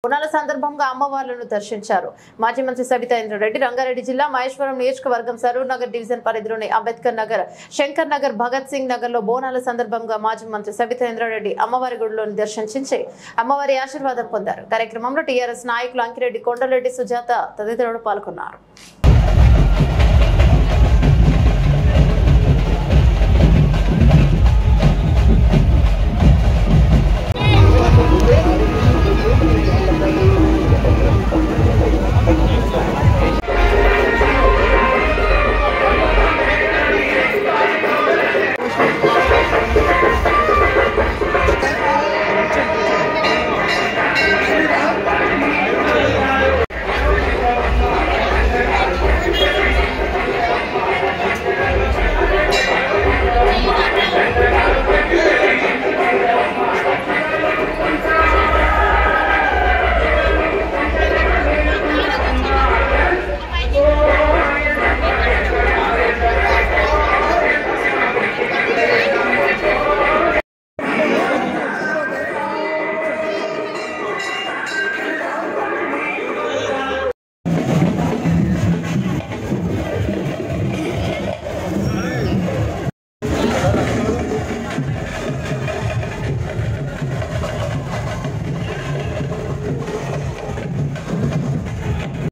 బోనాల సందర్భంగా అమ్మవార్లను దర్శించారు. మాజీ మంత్రి సబితా ఇంద్రారెడ్డి రంగారెడ్డి జిల్లా మహేశ్వరం నియోజకవర్గం సరూర్ నగర్ డివిజన్ పరిధిలోని అంబేద్కర్ నగర్, శంకర్ నగర్, భగత్ సింగ్ నగర్ లో బోనాల సందర్భంగా మాజీ మంత్రి సబితా ఇంద్రారెడ్డి అమ్మవారి గుడిలోని దర్శించి అమ్మవారి ఆశీర్వాదం పొందారు. కార్యక్రమంలో టీఆర్ఎస్ నాయకులు అంకిరెడ్డి, కొండరెడ్డి, సుజాత తదితరులు పాల్గొన్నారు.